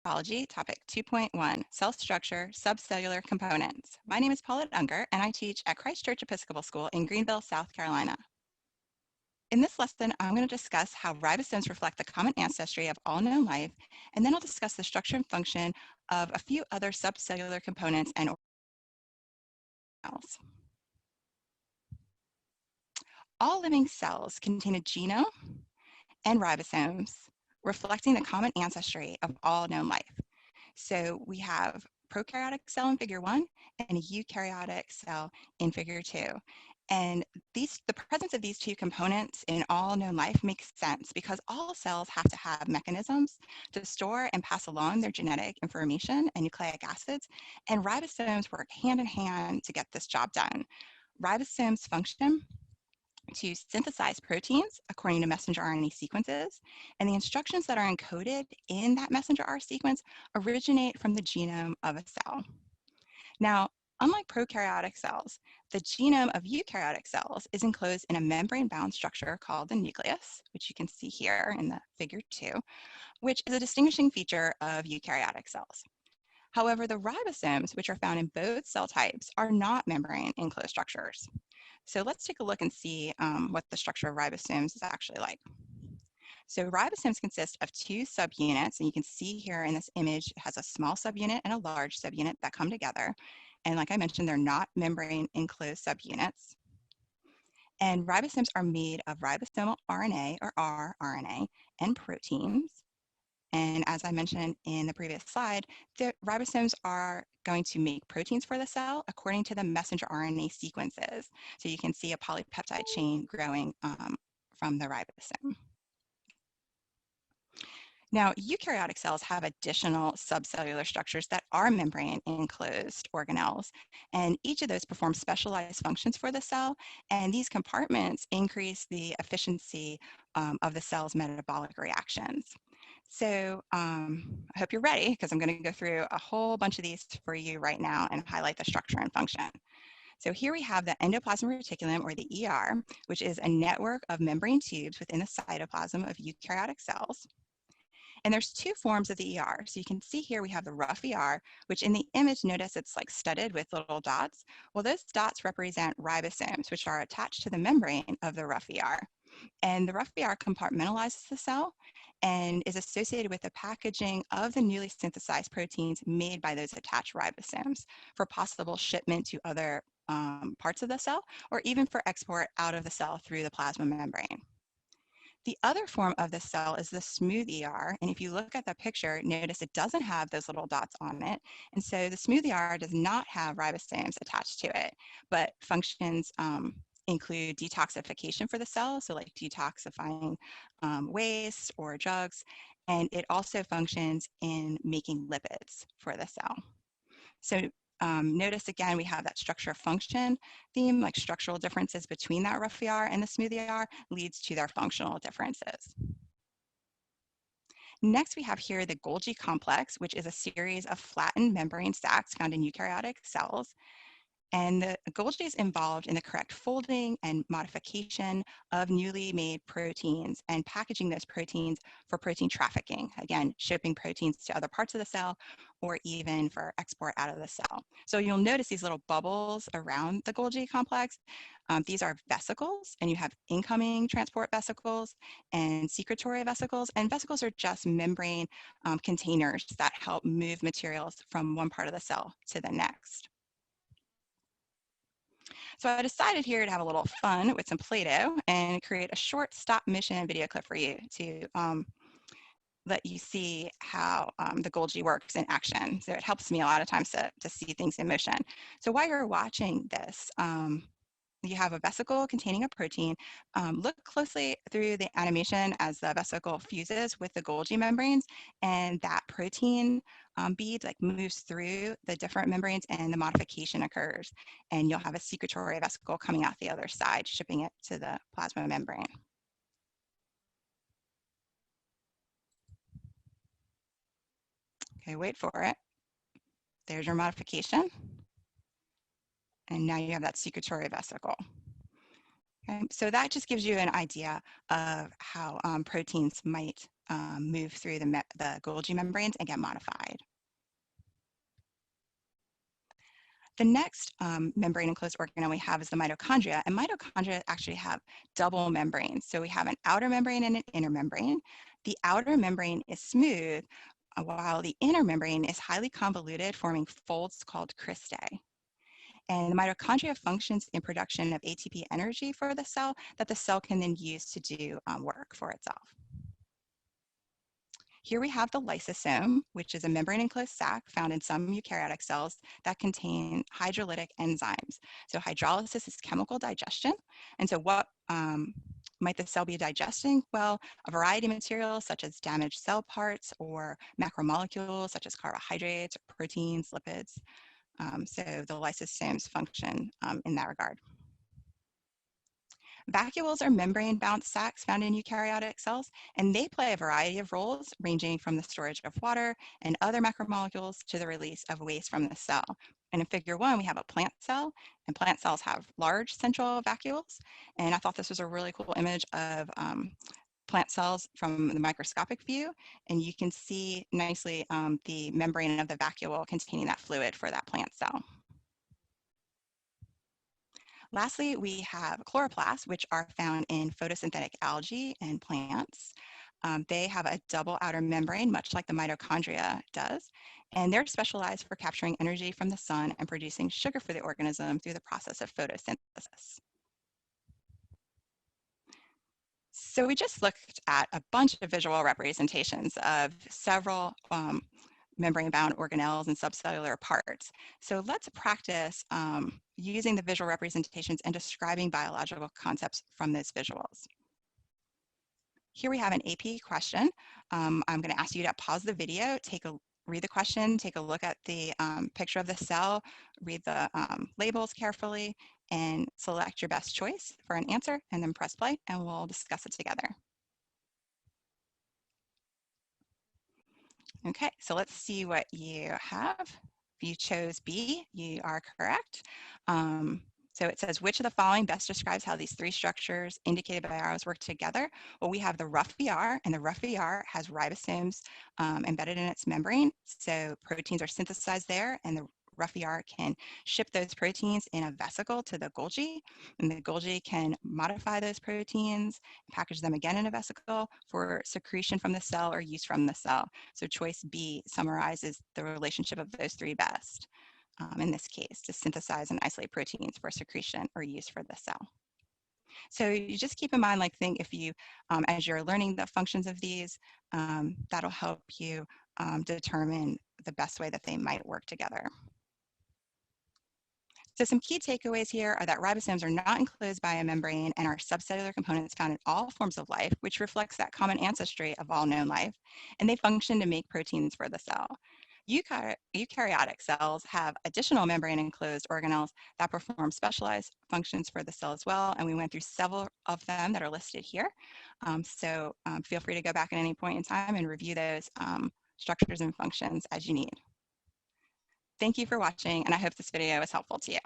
Biology, topic 2.1, cell structure, subcellular components. My name is Paulette Unger, and I teach at Christ Church Episcopal School in Greenville, South Carolina. In this lesson, I'm going to discuss how ribosomes reflect the common ancestry of all known life, and then I'll discuss the structure and function of a few other subcellular components and organelles. All living cells contain a genome and ribosomes, reflecting the common ancestry of all known life. So we have prokaryotic cell in figure 1 and a eukaryotic cell in figure 2. And the presence of these two components in all known life makes sense because all cells have to have mechanisms to store and pass along their genetic information and nucleic acids, and ribosomes work hand in hand to get this job done. Ribosomes function to synthesize proteins according to messenger RNA sequences, and the instructions that are encoded in that messenger RNA sequence originate from the genome of a cell. Now, unlike prokaryotic cells, the genome of eukaryotic cells is enclosed in a membrane-bound structure called the nucleus, which you can see here in the figure 2, which is a distinguishing feature of eukaryotic cells. However, the ribosomes, which are found in both cell types, are not membrane-enclosed structures. So let's take a look and see what the structure of ribosomes is actually like. So ribosomes consist of two subunits, and you can see here in this image, it has a small subunit and a large subunit that come together. And like I mentioned, they're not membrane-enclosed subunits. And ribosomes are made of ribosomal RNA, or rRNA, and proteins. And as I mentioned in the previous slide, the ribosomes are going to make proteins for the cell according to the messenger RNA sequences. So you can see a polypeptide chain growing from the ribosome. Now, eukaryotic cells have additional subcellular structures that are membrane-enclosed organelles, and each of those performs specialized functions for the cell, and these compartments increase the efficiency of the cell's metabolic reactions. So I hope you're ready because I'm going to go through a whole bunch of these for you right now and highlight the structure and function. So here we have the endoplasmic reticulum, or the ER, which is a network of membrane tubes within the cytoplasm of eukaryotic cells. And there's two forms of the ER. So you can see here we have the rough ER, which in the image, notice it's like studded with little dots. Well, those dots represent ribosomes, which are attached to the membrane of the rough ER. And the rough ER compartmentalizes the cell and is associated with the packaging of the newly synthesized proteins made by those attached ribosomes for possible shipment to other parts of the cell, or even for export out of the cell through the plasma membrane. The other form of the cell is the smooth ER, and if you look at the picture, notice it doesn't have those little dots on it, and so the smooth ER does not have ribosomes attached to it, but functions include detoxification for the cell, so like detoxifying waste or drugs, and it also functions in making lipids for the cell. So notice again, we have that structure function theme, like structural differences between that rough ER and the smooth ER leads to their functional differences. Next, we have here the Golgi complex, which is a series of flattened membrane sacs found in eukaryotic cells. And the Golgi is involved in the correct folding and modification of newly made proteins and packaging those proteins for protein trafficking. Again, shipping proteins to other parts of the cell or even for export out of the cell. So you'll notice these little bubbles around the Golgi complex. These are vesicles, and you have incoming transport vesicles and secretory vesicles. And vesicles are just membrane containers that help move materials from one part of the cell to the next. So I decided here to have a little fun with some Play-Doh and create a short stop motion video clip for you to let you see how the Golgi works in action. So it helps me a lot of times to see things in motion. So while you're watching this, you have a vesicle containing a protein. Look closely through the animation as the vesicle fuses with the Golgi membranes, and that protein bead like moves through the different membranes and the modification occurs. And you'll have a secretory vesicle coming out the other side, shipping it to the plasma membrane. Okay, wait for it. There's your modification. And now you have that secretory vesicle. Okay, so that just gives you an idea of how proteins might move through the Golgi membranes and get modified. The next membrane enclosed organelle we have is the mitochondria, and mitochondria actually have double membranes. So we have an outer membrane and an inner membrane. The outer membrane is smooth, while the inner membrane is highly convoluted, forming folds called cristae. And the mitochondria functions in production of ATP energy for the cell that the cell can then use to do work for itself. Here we have the lysosome, which is a membrane-enclosed sac found in some eukaryotic cells that contain hydrolytic enzymes. So hydrolysis is chemical digestion. And so what might the cell be digesting? Well, a variety of materials such as damaged cell parts or macromolecules such as carbohydrates or proteins, lipids. So the lysosomes function in that regard. Vacuoles are membrane-bound sacs found in eukaryotic cells, and they play a variety of roles ranging from the storage of water and other macromolecules to the release of waste from the cell. And in figure 1, we have a plant cell, and plant cells have large central vacuoles. And I thought this was a really cool image of plant cells from the microscopic view, and you can see nicely the membrane of the vacuole containing that fluid for that plant cell. Lastly, we have chloroplasts, which are found in photosynthetic algae and plants. They have a double outer membrane, much like the mitochondria does, and they're specialized for capturing energy from the sun and producing sugar for the organism through the process of photosynthesis. So we just looked at a bunch of visual representations of several membrane-bound organelles and subcellular parts. So let's practice using the visual representations and describing biological concepts from those visuals. Here we have an AP question. I'm going to ask you to pause the video, read the question, take a look at the picture of the cell, read the labels carefully, and select your best choice for an answer, and then press play, and we'll discuss it together. Okay, so let's see what you have. If you chose B, you are correct. So it says, which of the following best describes how these three structures indicated by arrows work together? Well, we have the rough ER, and the rough ER has ribosomes embedded in its membrane. So proteins are synthesized there, and the rough ER can ship those proteins in a vesicle to the Golgi, and the Golgi can modify those proteins, package them again in a vesicle for secretion from the cell or use from the cell. So choice B summarizes the relationship of those three best. In this case, to synthesize and isolate proteins for secretion or use for the cell. So you just keep in mind, think if you, as you're learning the functions of these, that'll help you determine the best way that they might work together. So some key takeaways here are that ribosomes are not enclosed by a membrane and are subcellular components found in all forms of life, which reflects that common ancestry of all known life, and they function to make proteins for the cell. Eukaryotic cells have additional membrane-enclosed organelles that perform specialized functions for the cell as well, and we went through several of them that are listed here. So feel free to go back at any point in time and review those structures and functions as you need. Thank you for watching, and I hope this video was helpful to you.